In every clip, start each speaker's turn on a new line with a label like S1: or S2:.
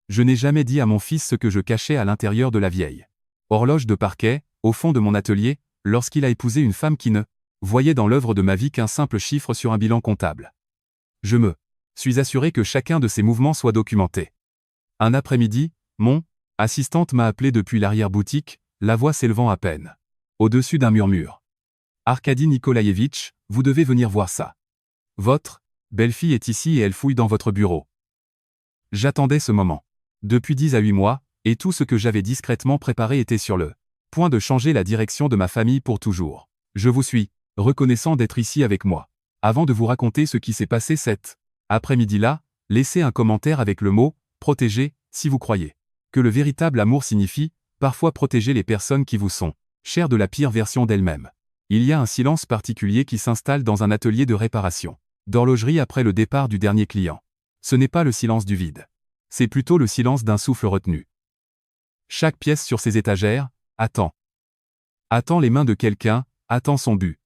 S1: Je n'ai jamais dit à mon fils ce que je cachais à l'intérieur de la vieille horloge de parquet, au fond de mon atelier, lorsqu'il a épousé une femme qui ne voyait dans l'œuvre de ma vie qu'un simple chiffre sur un bilan comptable. Je me suis assuré que chacun de ses mouvements soit documenté. Un après-midi, mon assistante m'a appelé depuis l'arrière-boutique, la voix s'élevant à peine au-dessus d'un murmure. Arkady Nikolaïevitch, vous devez venir voir ça. Votre belle-fille est ici et elle fouille dans votre bureau. J'attendais ce moment. Depuis 10 à 8 mois, et tout ce que j'avais discrètement préparé était sur le point de changer la direction de ma famille pour toujours. Je vous suis reconnaissant d'être ici avec moi. Avant de vous raconter ce qui s'est passé cet après-midi-là, laissez un commentaire avec le mot « protéger » si vous croyez que le véritable amour signifie parfois protéger les personnes qui vous sont chères de la pire version d'elles-mêmes. Il y a un silence particulier qui s'installe dans un atelier de réparation d'horlogerie après le départ du dernier client. Ce n'est pas le silence du vide. C'est plutôt le silence d'un souffle retenu. Chaque pièce sur ses étagères attend. Attend les mains de quelqu'un, attend son but.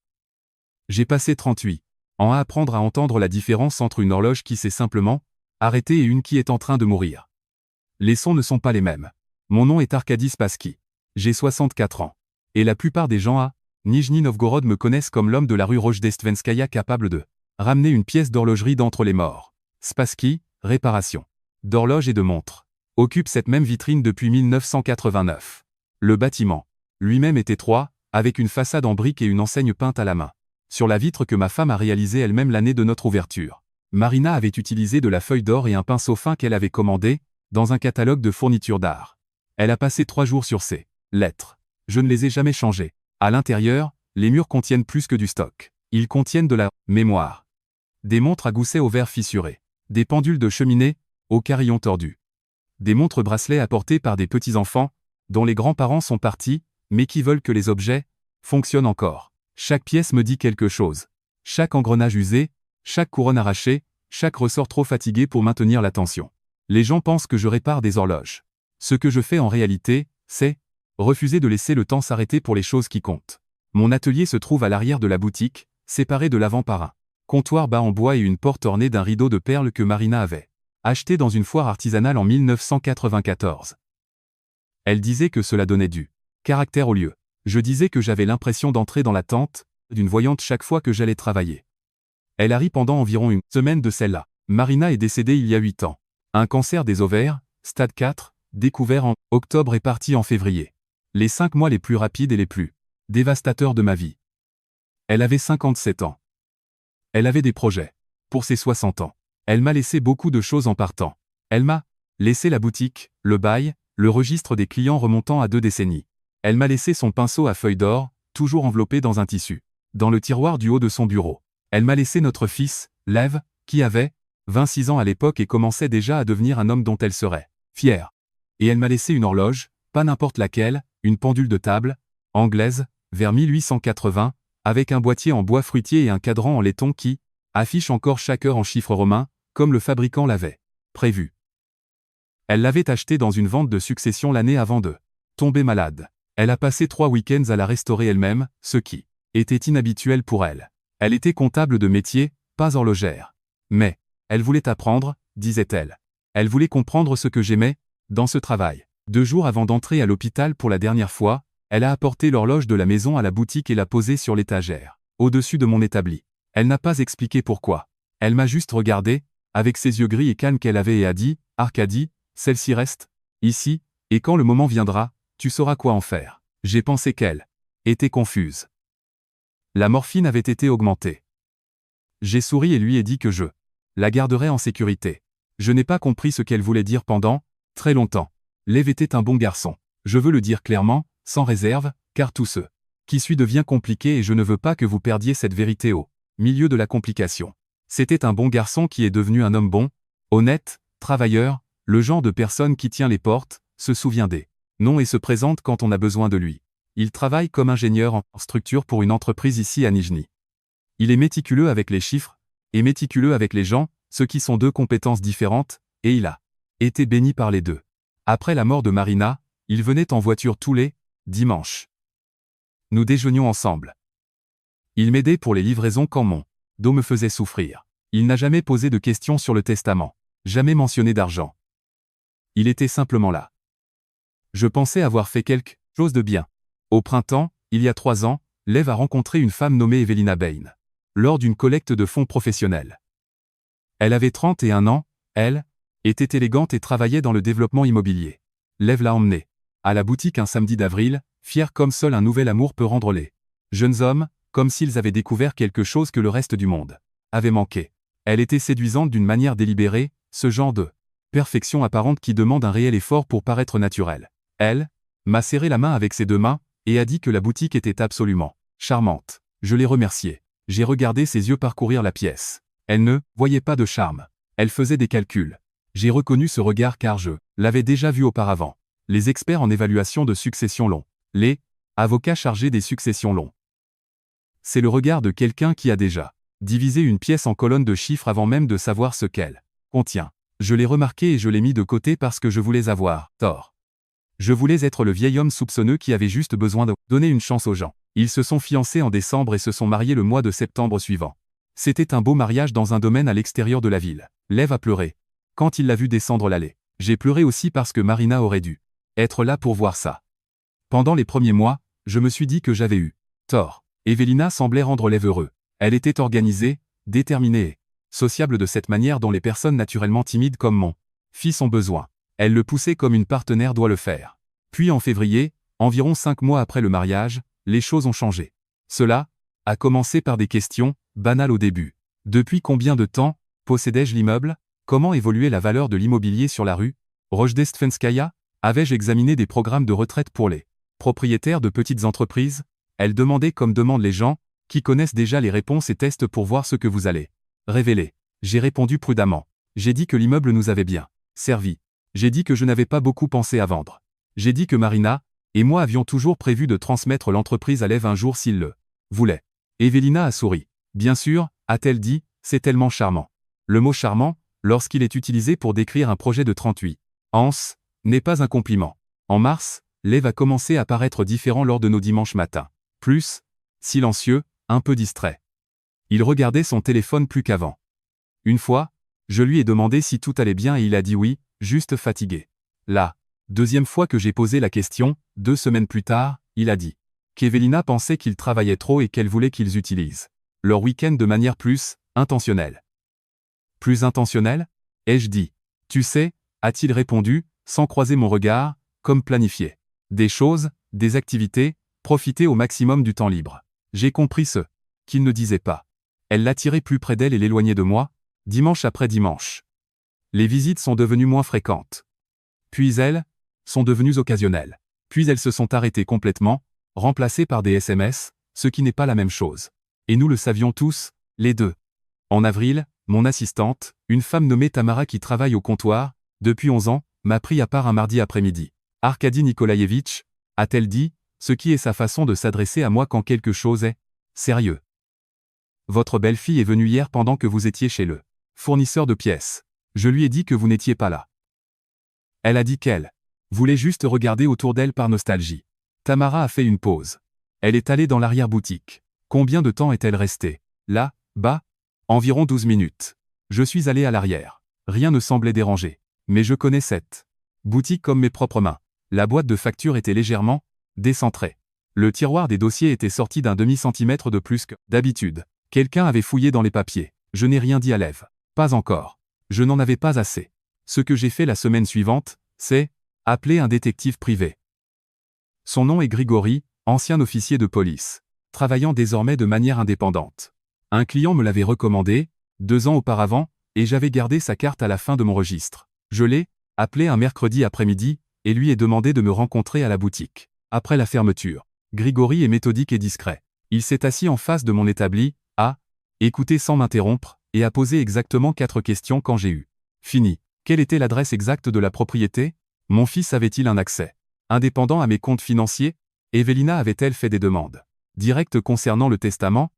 S1: J'ai passé 38 ans à apprendre à entendre la différence entre une horloge qui s'est simplement arrêtée et une qui est en train de mourir. Les sons ne sont pas les mêmes. Mon nom est Arkady Spassky. J'ai 64 ans. Et la plupart des gens à Nijni Novgorod me connaissent comme l'homme de la rue Rojdestvenskaya capable de ramener une pièce d'horlogerie d'entre les morts. Spassky, réparation d'horloges et de montres, occupe cette même vitrine depuis 1989. Le bâtiment lui-même est étroit, avec une façade en briques et une enseigne peinte à la main. Sur la vitre que ma femme a réalisée elle-même l'année de notre ouverture, Marina avait utilisé de la feuille d'or et un pinceau fin qu'elle avait commandé dans un catalogue de fournitures d'art. Elle a passé 3 jours sur ces lettres. Je ne les ai jamais changées. À l'intérieur, les murs contiennent plus que du stock. Ils contiennent de la mémoire. Des montres à gousset au verre fissuré. Des pendules de cheminée au carillon tordu. Des montres bracelets apportées par des petits-enfants, dont les grands-parents sont partis, mais qui veulent que les objets fonctionnent encore. Chaque pièce me dit quelque chose. Chaque engrenage usé, chaque couronne arrachée, chaque ressort trop fatigué pour maintenir la tension. Les gens pensent que je répare des horloges. Ce que je fais en réalité, c'est refuser de laisser le temps s'arrêter pour les choses qui comptent. Mon atelier se trouve à l'arrière de la boutique, séparé de l'avant par un comptoir bas en bois et une porte ornée d'un rideau de perles que Marina avait acheté dans une foire artisanale en 1994. Elle disait que cela donnait du caractère au lieu. Je disais que j'avais l'impression d'entrer dans la tente d'une voyante chaque fois que j'allais travailler. Elle a ri pendant environ une semaine de celle-là. Marina est décédée il y a 8 ans. Un cancer des ovaires, stade 4, découvert en octobre et parti en février. Les 5 mois les plus rapides et les plus dévastateurs de ma vie. Elle avait 57 ans. Elle avait des projets. Pour ses 60 ans. Elle m'a laissé beaucoup de choses en partant. Elle m'a laissé la boutique, le bail, le registre des clients remontant à 2 décennies. Elle m'a laissé son pinceau à feuilles d'or, toujours enveloppé dans un tissu, dans le tiroir du haut de son bureau. Elle m'a laissé notre fils, Lev, qui avait 26 ans à l'époque et commençait déjà à devenir un homme dont elle serait fière. Et elle m'a laissé une horloge, pas n'importe laquelle, une pendule de table, anglaise, vers 1880, avec un boîtier en bois fruitier et un cadran en laiton qui affiche encore chaque heure en chiffres romains, comme le fabricant l'avait prévu. Elle l'avait acheté dans une vente de succession l'année avant de tomber malade. Elle a passé 3 week-ends à la restaurer elle-même, ce qui était inhabituel pour elle. Elle était comptable de métier, pas horlogère. Mais elle voulait apprendre, disait-elle. Elle voulait comprendre ce que j'aimais dans ce travail. 2 jours avant d'entrer à l'hôpital pour la dernière fois, elle a apporté l'horloge de la maison à la boutique et l'a posée sur l'étagère, au-dessus de mon établi. Elle n'a pas expliqué pourquoi. Elle m'a juste regardé, avec ses yeux gris et calmes qu'elle avait et a dit, « Arkady, celle-ci reste ici, et quand le moment viendra, tu sauras quoi en faire. » J'ai pensé qu'elle était confuse. La morphine avait été augmentée. J'ai souri et lui ai dit que je la garderais en sécurité. Je n'ai pas compris ce qu'elle voulait dire pendant très longtemps. Lev était un bon garçon. Je veux le dire clairement, sans réserve, car tout ce qui suit devient compliqué et je ne veux pas que vous perdiez cette vérité au milieu de la complication. C'était un bon garçon qui est devenu un homme bon, honnête, travailleur, le genre de personne qui tient les portes, se souvient des noms et se présente quand on a besoin de lui. Il travaille comme ingénieur en structure pour une entreprise ici à Nijni. Il est méticuleux avec les chiffres, et méticuleux avec les gens, ce qui sont 2 compétences différentes, et il a été béni par les 2. Après la mort de Marina, il venait en voiture tous les dimanches. Nous déjeunions ensemble. Il m'aidait pour les livraisons quand mon dos me faisait souffrir. Il n'a jamais posé de questions sur le testament. Jamais mentionné d'argent. Il était simplement là. Je pensais avoir fait quelque chose de bien. Au printemps, il y a 3 ans, Lev a rencontré une femme nommée Evelina Bain. Lors d'une collecte de fonds professionnels. Elle avait 31 ans, elle, était élégante et travaillait dans le développement immobilier. Lev l'a emmenée à la boutique un samedi d'avril, fier comme seul un nouvel amour peut rendre les jeunes hommes, comme s'ils avaient découvert quelque chose que le reste du monde avait manqué. Elle était séduisante d'une manière délibérée, ce genre de perfection apparente qui demande un réel effort pour paraître naturel. Elle m'a serré la main avec ses 2 mains et a dit que la boutique était absolument charmante. Je l'ai remerciée. J'ai regardé ses yeux parcourir la pièce. Elle ne voyait pas de charme. Elle faisait des calculs. J'ai reconnu ce regard car je l'avais déjà vu auparavant. Les experts en évaluation de succession longs. Les avocats chargés des successions longs. C'est le regard de quelqu'un qui a déjà divisé une pièce en colonnes de chiffres avant même de savoir ce qu'elle contient. Je l'ai remarqué et je l'ai mis de côté parce que je voulais avoir tort. Je voulais être le vieil homme soupçonneux qui avait juste besoin de donner une chance aux gens. Ils se sont fiancés en décembre et se sont mariés le mois de septembre suivant. C'était un beau mariage dans un domaine à l'extérieur de la ville. Lev a pleuré quand il l'a vu descendre l'allée. J'ai pleuré aussi parce que Marina aurait dû être là pour voir ça. Pendant les premiers mois, je me suis dit que j'avais eu tort. Evelina semblait rendre Lev heureux. Elle était organisée, déterminée et sociable de cette manière dont les personnes naturellement timides comme mon fils ont besoin. Elle le poussait comme une partenaire doit le faire. Puis en février, environ 5 mois après le mariage, les choses ont changé. Cela a commencé par des questions, banales au début. Depuis combien de temps possédais-je l'immeuble? Comment évoluait la valeur de l'immobilier sur la rue Rojdestvenskaya? Avais-je examiné des programmes de retraite pour les propriétaires de petites entreprises? Elle demandait comme demandent les gens, qui connaissent déjà les réponses et testent pour voir ce que vous allez révéler. J'ai répondu prudemment. J'ai dit que l'immeuble nous avait bien servi. J'ai dit que je n'avais pas beaucoup pensé à vendre. J'ai dit que Marina et moi avions toujours prévu de transmettre l'entreprise à Lev un jour s'il le voulait. Evelina a souri. Bien sûr, a-t-elle dit, c'est tellement charmant. Le mot charmant, lorsqu'il est utilisé pour décrire un projet de 38 ans, n'est pas un compliment. En mars, Lev a commencé à paraître différent lors de nos dimanches matins. Plus silencieux, un peu distrait. Il regardait son téléphone plus qu'avant. Une fois, je lui ai demandé si tout allait bien et il a dit oui, juste fatigué. La deuxième fois que j'ai posé la question, 2 semaines plus tard, il a dit qu'Evelina pensait qu'ils travaillaient trop et qu'elle voulait qu'ils utilisent leur week-end de manière plus intentionnelle. Plus intentionnelle? Ai-je dit. Tu sais, a-t-il répondu, sans croiser mon regard, comme planifié. Des choses, des activités, profiter au maximum du temps libre. J'ai compris ce qu'il ne disait pas. Elle l'attirait plus près d'elle et l'éloignait de moi, dimanche après dimanche. Les visites sont devenues moins fréquentes. Puis elles sont devenues occasionnelles. Puis elles se sont arrêtées complètement, remplacées par des SMS, ce qui n'est pas la même chose. Et nous le savions tous, les deux. En avril, mon assistante, une femme nommée Tamara qui travaille au comptoir, depuis 11 ans, m'a pris à part un mardi après-midi. Arkady Nikolaïevitch, a-t-elle dit, ce qui est sa façon de s'adresser à moi quand quelque chose est sérieux. Votre belle-fille est venue hier pendant que vous étiez chez le fournisseur de pièces. Je lui ai dit que vous n'étiez pas là. Elle a dit qu'elle voulait juste regarder autour d'elle par nostalgie. Tamara a fait une pause. Elle est allée dans l'arrière-boutique. Combien de temps est-elle restée là, bas? Environ 12 minutes. Je suis allé à l'arrière. Rien ne semblait déranger. Mais je connais cette boutique comme mes propres mains. La boîte de factures était légèrement décentrée. Le tiroir des dossiers était sorti d'un demi-centimètre de plus que d'habitude. Quelqu'un avait fouillé dans les papiers. Je n'ai rien dit à Lev. Pas encore. Je n'en avais pas assez. Ce que j'ai fait la semaine suivante, c'est appeler un détective privé. Son nom est Grigory, ancien officier de police, travaillant désormais de manière indépendante. Un client me l'avait recommandé, 2 ans auparavant, et j'avais gardé sa carte à la fin de mon registre. Je l'ai appelé un mercredi après-midi, et lui ai demandé de me rencontrer à la boutique. Après la fermeture, Grigory est méthodique et discret. Il s'est assis en face de mon établi, a écouté sans m'interrompre, et a posé exactement 4 questions quand j'ai eu fini. Quelle était l'adresse exacte de la propriété? Mon fils avait-il un accès indépendant à mes comptes financiers? Evelina avait-elle fait des demandes directes concernant le testament?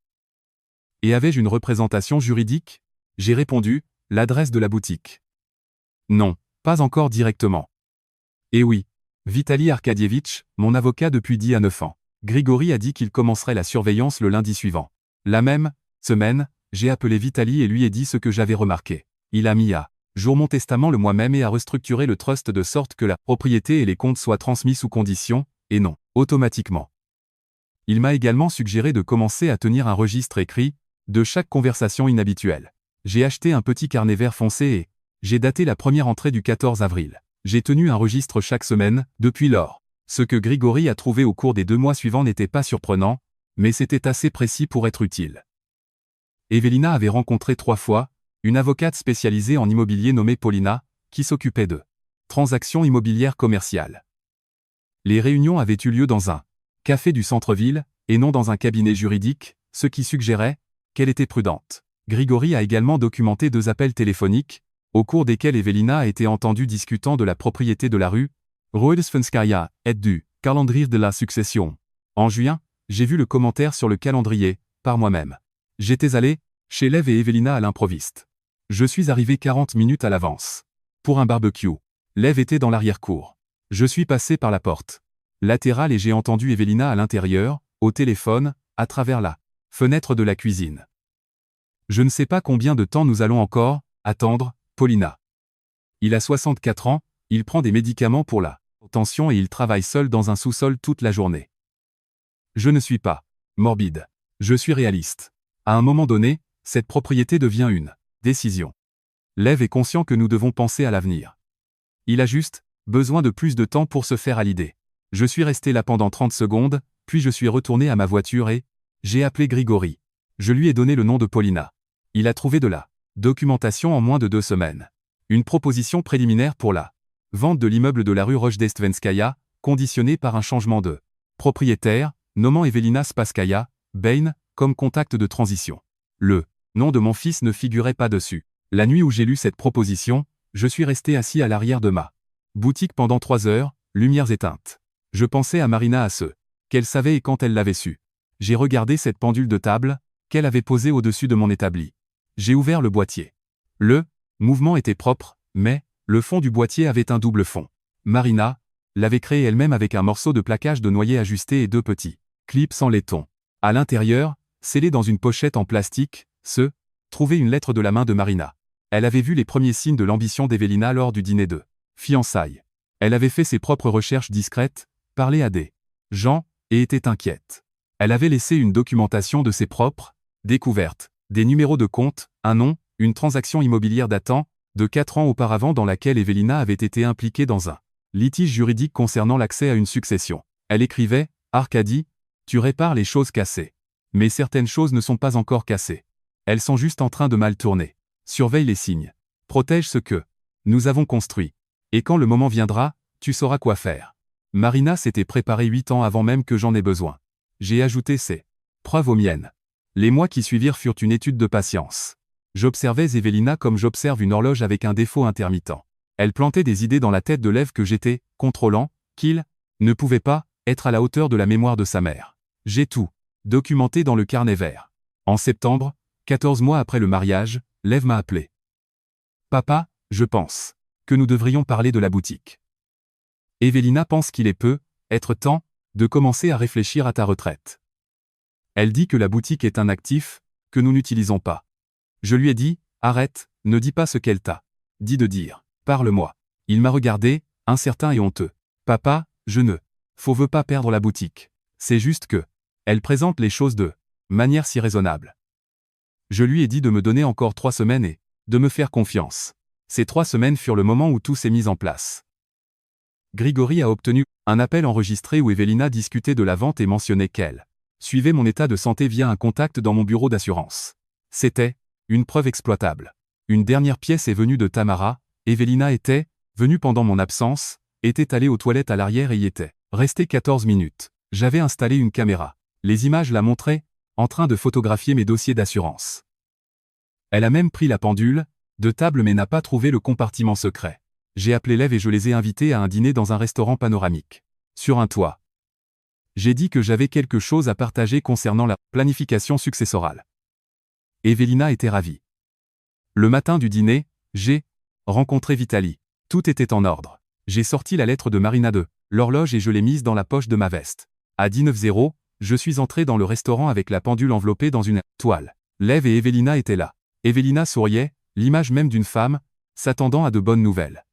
S1: Et avais-je une représentation juridique? J'ai répondu, l'adresse de la boutique. Non, pas encore directement. Et oui, Vitali Arkadievitch, mon avocat depuis 10 à 9 ans. Grigory a dit qu'il commencerait la surveillance le lundi suivant. La même semaine, j'ai appelé Vitali et lui ai dit ce que j'avais remarqué. Il a mis à Jour mon testament le mois même et à restructurer le trust de sorte que la propriété et les comptes soient transmis sous condition, et non automatiquement. Il m'a également suggéré de commencer à tenir un registre écrit de chaque conversation inhabituelle. J'ai acheté un petit carnet vert foncé et j'ai daté la première entrée du 14 avril. J'ai tenu un registre chaque semaine, depuis lors. Ce que Grigory a trouvé au cours des 2 mois suivants n'était pas surprenant, mais c'était assez précis pour être utile. Evelina avait rencontré 3 fois une avocate spécialisée en immobilier nommée Paulina, qui s'occupait de transactions immobilières commerciales. Les réunions avaient eu lieu dans un café du centre-ville, et non dans un cabinet juridique, ce qui suggérait qu'elle était prudente. Grigory a également documenté 2 appels téléphoniques, au cours desquels Evelina a été entendue discutant de la propriété de la rue Roedesvenskaya et du calendrier de la succession. En juin, j'ai vu le commentaire sur le calendrier, par moi-même. J'étais allé chez Lev et Evelina à l'improviste. Je suis arrivé 40 minutes à l'avance. Pour un barbecue. Lev était dans l'arrière-cour. Je suis passé par la porte latérale et j'ai entendu Evelina à l'intérieur, au téléphone, à travers la fenêtre de la cuisine. Je ne sais pas combien de temps nous allons encore attendre, Paulina. Il a 64 ans, il prend des médicaments pour la tension et il travaille seul dans un sous-sol toute la journée. Je ne suis pas morbide. Je suis réaliste. À un moment donné, cette propriété devient une décision. Lev est conscient que nous devons penser à l'avenir. Il a juste besoin de plus de temps pour se faire à l'idée. Je suis resté là pendant 30 secondes, puis je suis retourné à ma voiture et j'ai appelé Grigory. Je lui ai donné le nom de Paulina. Il a trouvé de la documentation en moins de 2 semaines. Une proposition préliminaire pour la vente de l'immeuble de la rue Rojdestvenskaya, conditionnée par un changement de propriétaire, nommant Evelina Spaskaya, Bain, comme contact de transition. Le nom de mon fils ne figurait pas dessus. La nuit où j'ai lu cette proposition, je suis resté assis à l'arrière de ma boutique pendant 3 heures, lumières éteintes. Je pensais à Marina à ce qu'elle savait et quand elle l'avait su. J'ai regardé cette pendule de table qu'elle avait posée au-dessus de mon établi. J'ai ouvert le boîtier. Le mouvement était propre, mais le fond du boîtier avait un double fond. Marina l'avait créé elle-même avec un morceau de plaquage de noyer ajusté et 2 petits clips en laiton. À l'intérieur, scellé dans une pochette en plastique, trouvait une lettre de la main de Marina. Elle avait vu les premiers signes de l'ambition d'Evelina lors du dîner de fiançailles. Elle avait fait ses propres recherches discrètes, parlé à des gens, et était inquiète. Elle avait laissé une documentation de ses propres découvertes, des numéros de compte, un nom, une transaction immobilière datant de 4 ans auparavant dans laquelle Evelina avait été impliquée dans un litige juridique concernant l'accès à une succession. Elle écrivait « Arkady, tu répares les choses cassées. Mais certaines choses ne sont pas encore cassées. Elles sont juste en train de mal tourner. Surveille les signes. Protège ce que nous avons construit. Et quand le moment viendra, tu sauras quoi faire. » Marina s'était préparée 8 ans avant même que j'en ai besoin. J'ai ajouté ces preuves aux miennes. Les mois qui suivirent furent une étude de patience. J'observais Evelina comme j'observe une horloge avec un défaut intermittent. Elle plantait des idées dans la tête de Lev que j'étais contrôlant, qu'il ne pouvait pas être à la hauteur de la mémoire de sa mère. J'ai tout documenté dans le carnet vert. En septembre, 14 mois après le mariage, Lev m'a appelé. Papa, je pense que nous devrions parler de la boutique. Evelina pense qu'il est être temps de commencer à réfléchir à ta retraite. Elle dit que la boutique est un actif que nous n'utilisons pas. Je lui ai dit, arrête, ne dis pas ce qu'elle t'a dit de dire. Parle-moi. Il m'a regardé, incertain et honteux. Papa, je ne veux pas perdre la boutique. C'est juste que elle présente les choses de manière si raisonnable. Je lui ai dit de me donner encore 3 semaines et de me faire confiance. Ces 3 semaines furent le moment où tout s'est mis en place. Grigory a obtenu un appel enregistré où Evelina discutait de la vente et mentionnait qu'elle suivait mon état de santé via un contact dans mon bureau d'assurance. C'était une preuve exploitable. Une dernière pièce est venue de Tamara. Evelina était venue pendant mon absence, était allée aux toilettes à l'arrière et y était restée 14 minutes. J'avais installé une caméra. Les images la montraient, en train de photographier mes dossiers d'assurance. Elle a même pris la pendule de table mais n'a pas trouvé le compartiment secret. J'ai appelé Lev et je les ai invités à un dîner dans un restaurant panoramique. Sur un toit. J'ai dit que j'avais quelque chose à partager concernant la planification successorale. Evelina était ravie. Le matin du dîner, j'ai rencontré Vitali. Tout était en ordre. J'ai sorti la lettre de Marina de l'horloge et je l'ai mise dans la poche de ma veste. À 19h, je suis entré dans le restaurant avec la pendule enveloppée dans une toile. Lev et Evelina étaient là. Evelina souriait, l'image même d'une femme s'attendant à de bonnes nouvelles.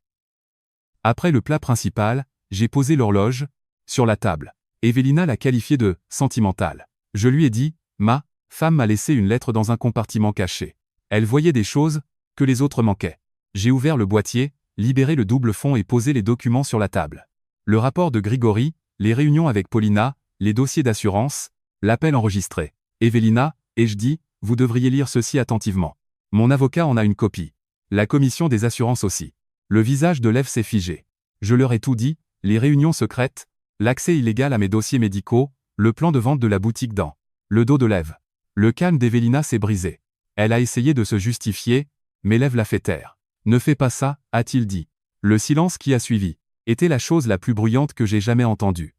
S1: Après le plat principal, j'ai posé l'horloge sur la table. Evelina l'a qualifiée de « sentimentale ». Je lui ai dit « Ma femme m'a laissé une lettre dans un compartiment caché. Elle voyait des choses que les autres manquaient. » J'ai ouvert le boîtier, libéré le double fond et posé les documents sur la table. Le rapport de Grigori, les réunions avec Paulina, les dossiers d'assurance, l'appel enregistré. Evelina, ai-je dit, vous devriez lire ceci attentivement. Mon avocat en a une copie. La commission des assurances aussi. Le visage de Lev s'est figé. Je leur ai tout dit, les réunions secrètes, l'accès illégal à mes dossiers médicaux, le plan de vente de la boutique dans le dos de Lev. Le calme d'Evelina s'est brisé. Elle a essayé de se justifier, mais Lev l'a fait taire. Ne fais pas ça, a-t-il dit. Le silence qui a suivi était la chose la plus bruyante que j'ai jamais entendue.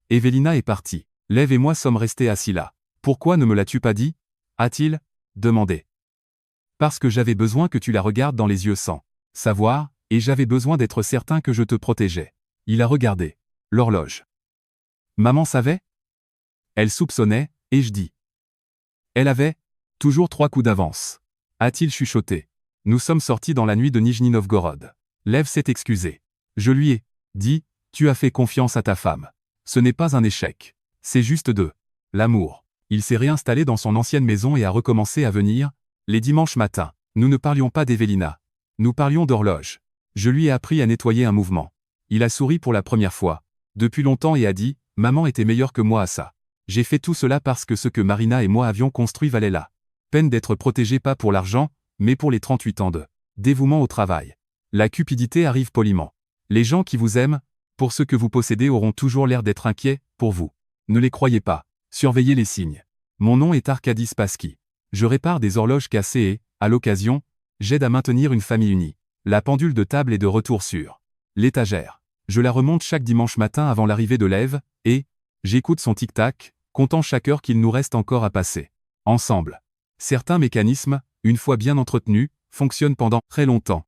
S1: Evelina est partie. Lev et moi sommes restés assis là. Pourquoi ne me l'as-tu pas dit? A-t-il demandé. Parce que j'avais besoin que tu la regardes dans les yeux sans savoir, et j'avais besoin d'être certain que je te protégeais. Il a regardé l'horloge. Maman savait? Elle soupçonnait, et je dis. Elle avait toujours 3 coups d'avance. A-t-il chuchoté. Nous sommes sortis dans la nuit de Nijni Novgorod. Lev s'est excusé. Je lui ai dit, tu as fait confiance à ta femme. Ce n'est pas un échec. C'est juste de l'amour. Il s'est réinstallé dans son ancienne maison et a recommencé à venir, les dimanches matins. Nous ne parlions pas d'Evelina. Nous parlions d'horloge. Je lui ai appris à nettoyer un mouvement. Il a souri pour la première fois, depuis longtemps et a dit, maman était meilleure que moi à ça. J'ai fait tout cela parce que ce que Marina et moi avions construit valait la peine d'être protégé pas pour l'argent, mais pour les 38 ans de dévouement au travail. La cupidité arrive poliment. Les gens qui vous aiment, pour ce que vous possédez auront toujours l'air d'être inquiets, pour vous. Ne les croyez pas. Surveillez les signes. Mon nom est Arkady Spassky. Je répare des horloges cassées et, à l'occasion, j'aide à maintenir une famille unie. La pendule de table est de retour sur l'étagère. Je la remonte chaque dimanche matin avant l'arrivée de Lev, et j'écoute son tic-tac, comptant chaque heure qu'il nous reste encore à passer ensemble. Certains mécanismes, une fois bien entretenus, fonctionnent pendant très longtemps.